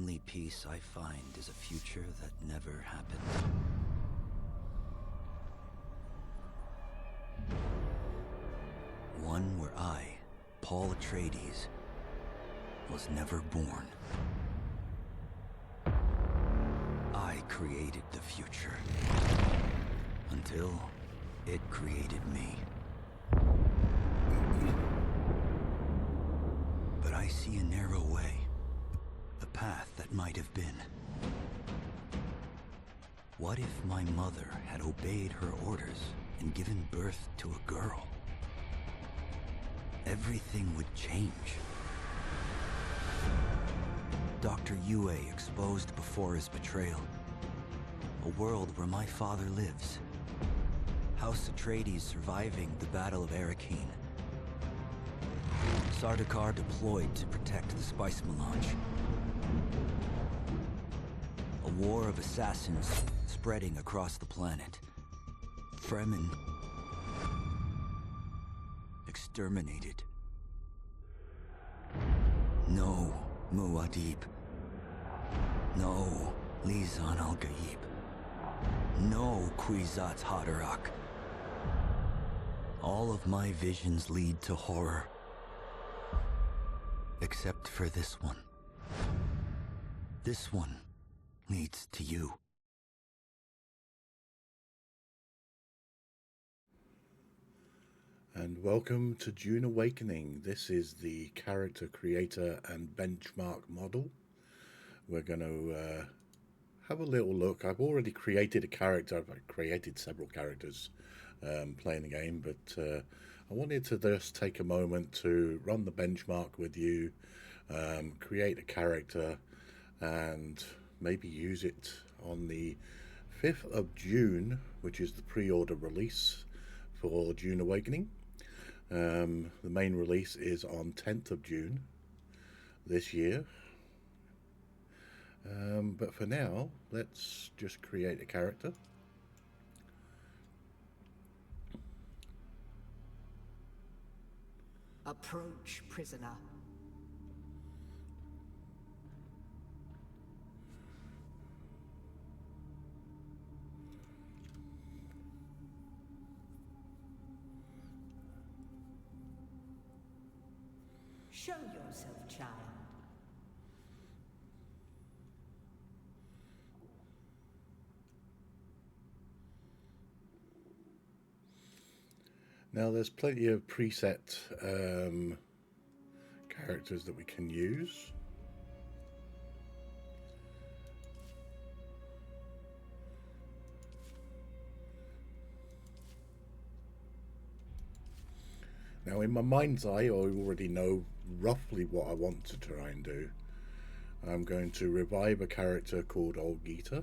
only peace I find is a future that never happened. One where I, Paul Atreides, was never born. I created the future, until it created me. But I see a narrow way, a path that might have been. What if my mother had obeyed her orders and given birth to a girl? Everything would change. Dr. Yue exposed before his betrayal. A world where my father lives. House Atreides surviving the Battle of Arrakeen. Sardaukar deployed to protect the spice melange. A war of assassins spreading across the planet. Fremen exterminated. No Muad'Dib. No Lisan al-Gaib. No Kwisatz Haderach. All of my visions lead to horror. Except for this one. This one leads to you. And welcome to Dune Awakening. This is the character creator and benchmark model. We're going to have a little look. I've already created a character. I've created several characters playing the game, but I wanted to just take a moment to run the benchmark with you, create a character, and maybe use it on the 5th of June, which is the pre-order release for Dune Awakening. The main release is on 10th of June this year. But for now, let's just create a character. Approach, prisoner. Show yourself, child. Now there's plenty of preset characters that we can use. Now in my mind's eye, I already know roughly what I want to try and do. I'm going to revive a character called Olgita.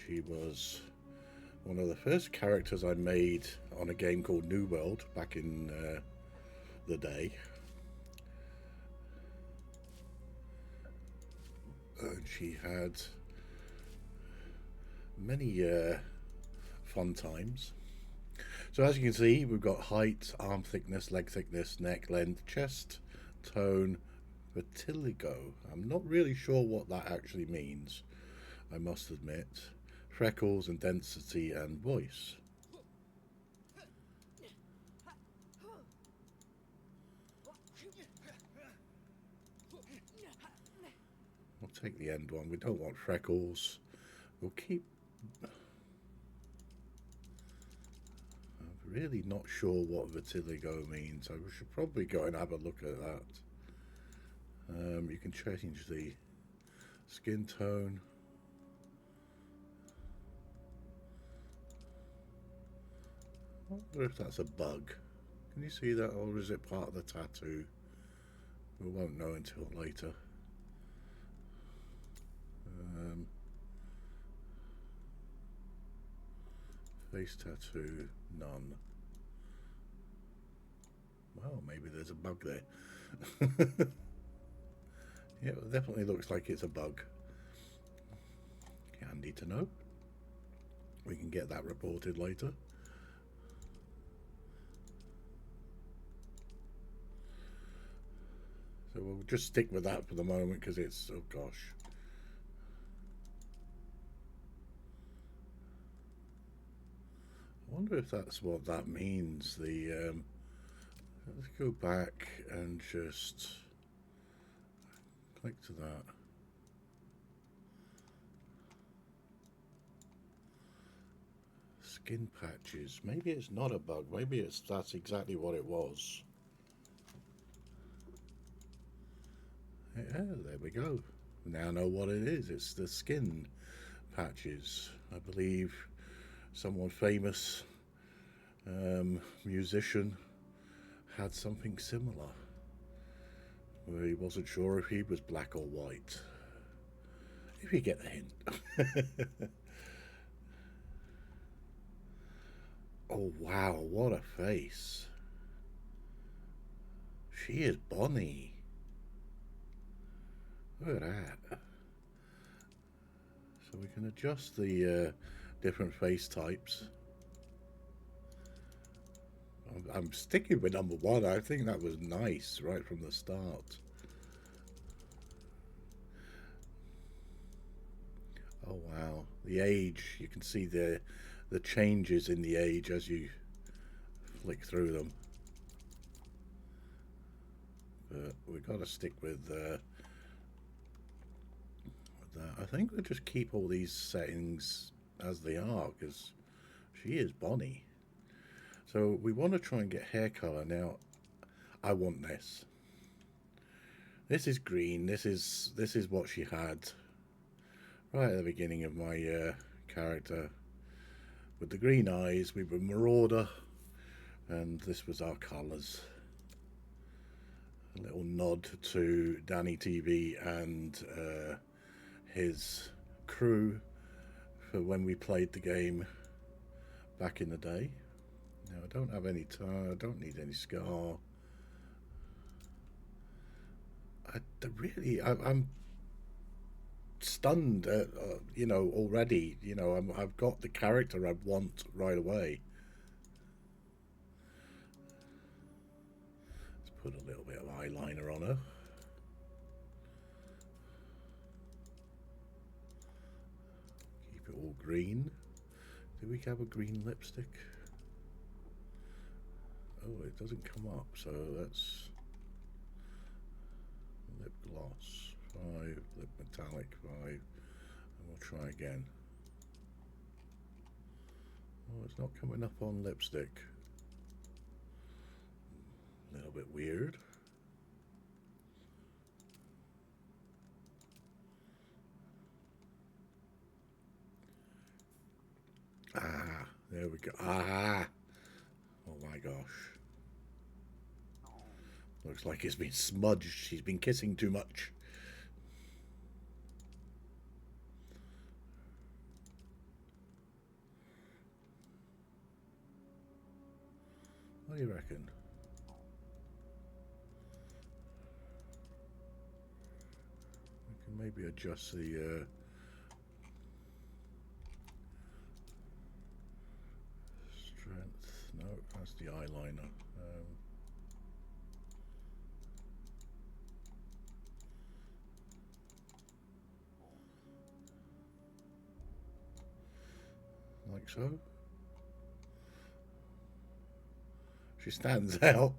She was one of the first characters I made on a game called New World back in the day. And she had many fun times. So as you can see, we've got height, arm thickness, leg thickness, neck length, chest, tone, vitiligo. I'm not really sure what that actually means, I must admit. Freckles and density and voice. We'll take the end one. We don't want freckles. We'll keep... I'm really not sure what vitiligo means. I should probably go and have a look at that. You can change the skin tone. I wonder if that's a bug. Can you see that, or is it part of the tattoo? We won't know until later. Face tattoo, none. Well, maybe there's a bug there. Yeah, it definitely looks like it's a bug. Handy to know. We can get that reported later. So we'll just stick with that for the moment because it's, oh gosh. I wonder if that's what that means. Let's go back and just click to that. Skin patches. Maybe it's not a bug. Maybe that's exactly what it was. Yeah, there we go. Now I know what it is. It's the skin patches. I believe someone famous, musician, had something similar, where he wasn't sure if he was black or white. If you get the hint. Oh wow, what a face. She is Bonnie. Look at that. So we can adjust the different face types. I'm sticking with number one. I think that was nice right from the start. Oh wow, the age, you can see the changes in the age as you flick through them. But we've got to stick with that. I think we'll just keep all these settings as they are because she is Bonnie. So we want to try and get hair color. Now I want this. This is green. This is what she had right at the beginning of my character. With the green eyes, we were Marauder, and this was our colours. A little nod to Danny TV and his crew for when we played the game back in the day. Now I don't have any tar, I don't need any scar. I'm stunned, you know, already. You know, I've got the character I want right away. Let's put a little bit of eyeliner on her. Keep it all green. Do we have a green lipstick? Oh, it doesn't come up, so that's lip gloss 5, lip metallic 5, and we'll try again. Oh, it's not coming up on lipstick. A little bit weird. Ah, there we go. Ah! Oh my gosh. Looks like it's been smudged. She's been kissing too much. What do you reckon? We can maybe adjust the strength. No, that's the eyeliner. Like so. She stands out.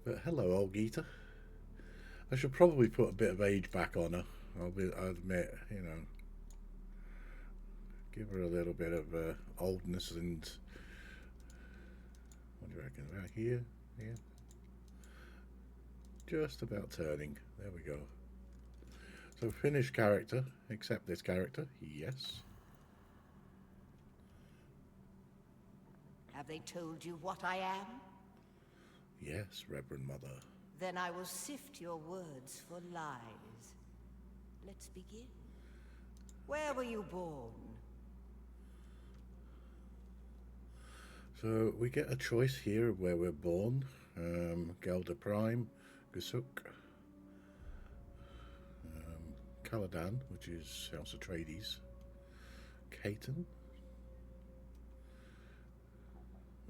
But hello, Olgita. I should probably put a bit of age back on her. I'll admit, you know. Give her a little bit of oldness and... What do you reckon? Right here? Here? Just about turning. There we go. So finish character. Accept this character. Yes. Have they told you what I am? Yes, Reverend Mother. Then I will sift your words for lies. Let's begin. Where were you born? So we get a choice here of where we're born. Gelder Prime, Gusuk, Caladan, which is House Atreides, Caton,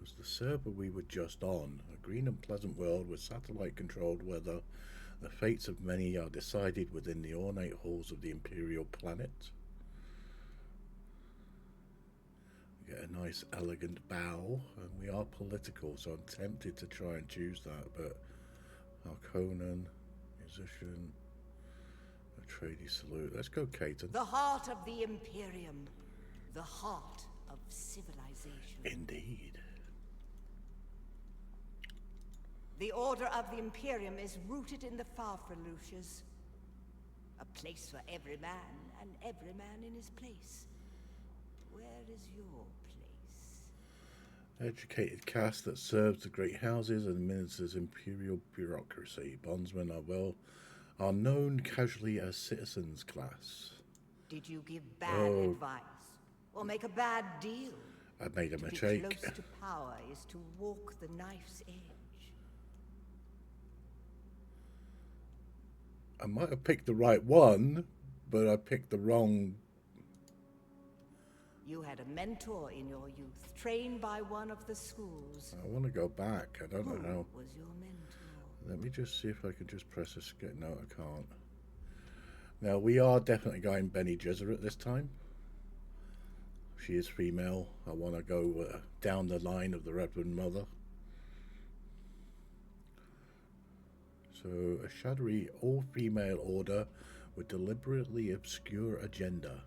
was the server we were just on. A green and pleasant world with satellite-controlled weather. The fates of many are decided within the ornate halls of the Imperial planet. We get a nice, elegant bow, and we are political, so I'm tempted to try and choose that, but Harkonnen, musician, a tradie salute. Let's go, Caton. The heart of the Imperium. The heart of civilization. Indeed. The Order of the Imperium is rooted in the Farfreluches. A place for every man, and every man in his place. Where is your place? Educated caste that serves the great houses and administers imperial bureaucracy. Bondsmen are known casually as citizens class. Did you give bad advice? Or make a bad deal? I made a To be mistake. close to power is to walk the knife's edge. I might have picked the right one, but I picked the wrong. You had a mentor in your youth, trained by one of the schools. I want to go back. I don't Who know. was your mentor? Let me just see if I can just press escape. No, I can't. Now, we are definitely going Bene Gesserit this time. She is female. I want to go down the line of the Reverend Mother. So, a shadowy all-female order with deliberately obscure agenda.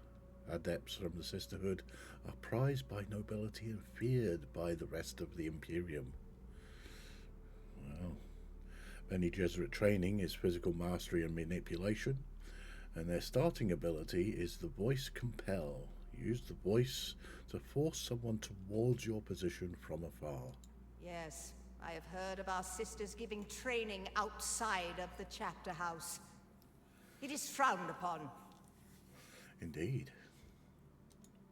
Adepts from the Sisterhood are prized by nobility and feared by the rest of the Imperium. Well, Bene Gesserit training is physical mastery and manipulation, and their starting ability is the Voice Compel. Use the voice to force someone towards your position from afar. Yes, I have heard of our sisters giving training outside of the chapter house. It is frowned upon. Indeed.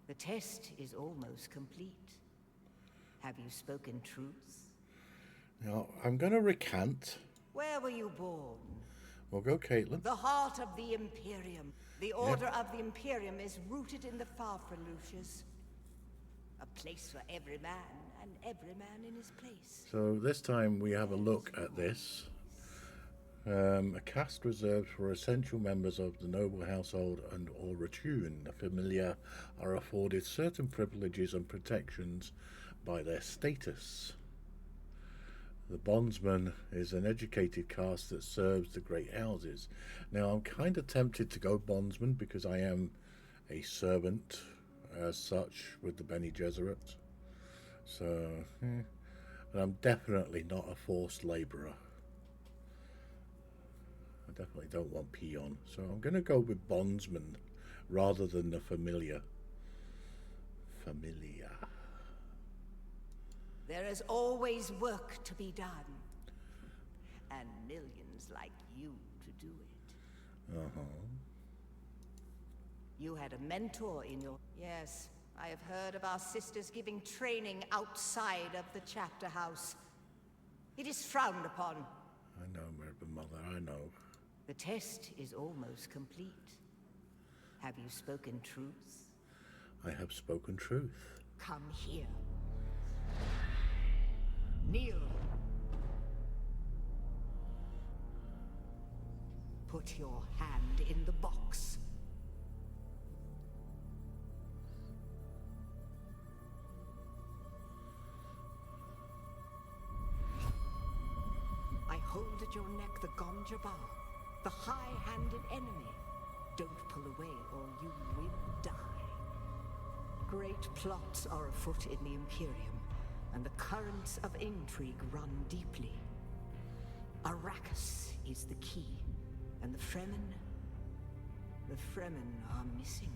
The test is almost complete. Have you spoken truth? Now, I'm going to recant. Where were you born? We'll go Caitlin. The heart of the Imperium. The Order of the Imperium is rooted in the Farfreluches. A place for every man, and every man in his place. So this time we have a look at this. A caste reserved for essential members of the noble household and or Ratune. The familiar are afforded certain privileges and protections by their status. The bondsman is an educated caste that serves the great houses. Now I'm kind of tempted to go bondsman because I am a servant as such with the Bene Gesserit. So, but I'm definitely not a forced labourer. I definitely don't want peon. So I'm going to go with bondsman rather than the familiar. Familiar. There is always work to be done. And millions like you to do it. Uh-huh. You had a mentor in your... Yes, I have heard of our sisters giving training outside of the chapter house. It is frowned upon. I know, Reverend Mother, I know. The test is almost complete. Have you spoken truth? I have spoken truth. Come here. Kneel. Put your hand in the box. I hold at your neck the Gomja Bar, the high-handed enemy. Don't pull away or you will die. Great plots are afoot in the Imperium, and the currents of intrigue run deeply. Arrakis is the key, and the Fremen are missing.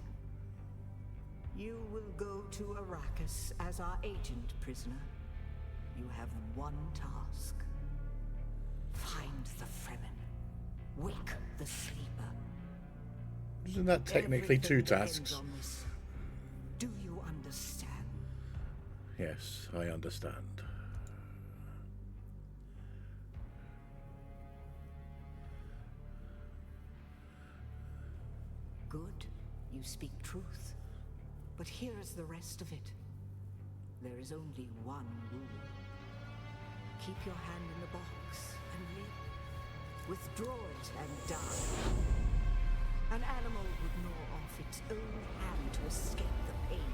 You will go to Arrakis as our agent, prisoner. You have one task. Find the Fremen. Wake the sleeper. Isn't that technically two Everything depends tasks? on this. Do you understand? Yes, I understand. Good. You speak truth. But here is the rest of it. There is only one rule. Keep your hand in the box and live. Withdraw it and die. An animal would gnaw off its own hand to escape the pain.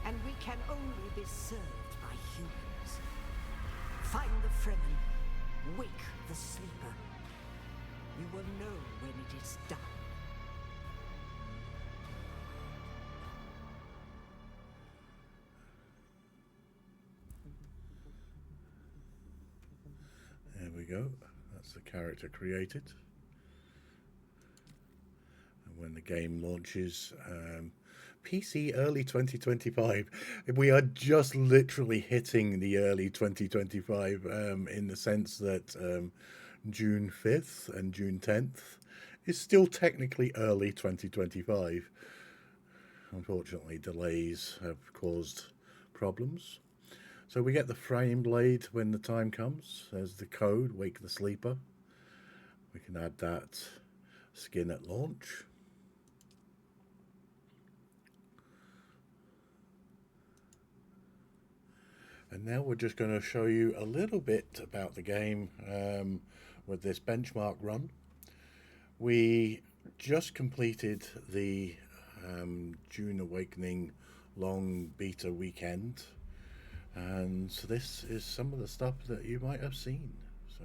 And we can only be served by humans. Find the Fremen. Wake the sleeper. You will know when it is done. There we go. That's the character created. And when the game launches, PC early 2025. We are just literally hitting the early 2025 in the sense that June 5th and June 10th is still technically early 2025. Unfortunately, delays have caused problems. So we get the frame blade when the time comes. There's the code, Wake the Sleeper. We can add that skin at launch. And now we're just going to show you a little bit about the game with this benchmark run. We just completed the Dune Awakening long beta weekend. And so this is some of the stuff that you might have seen. So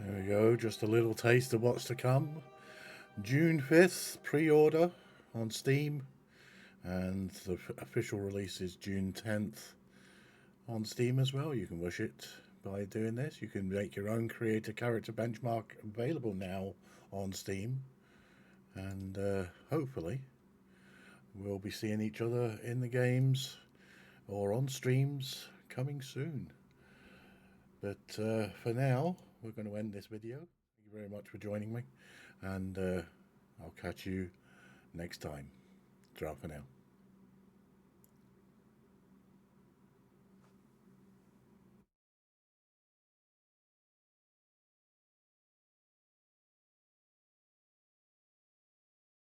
there we go, just a little taste of what's to come. June 5th, pre-order on Steam, and the official release is June 10th on Steam as well. You can wish it by doing this. You can make your own create a character benchmark available now on Steam, and hopefully we'll be seeing each other in the games or on streams coming soon. But for now, we're going to end this video. Thank you very much for joining me, and I'll catch you next time. Ciao for now.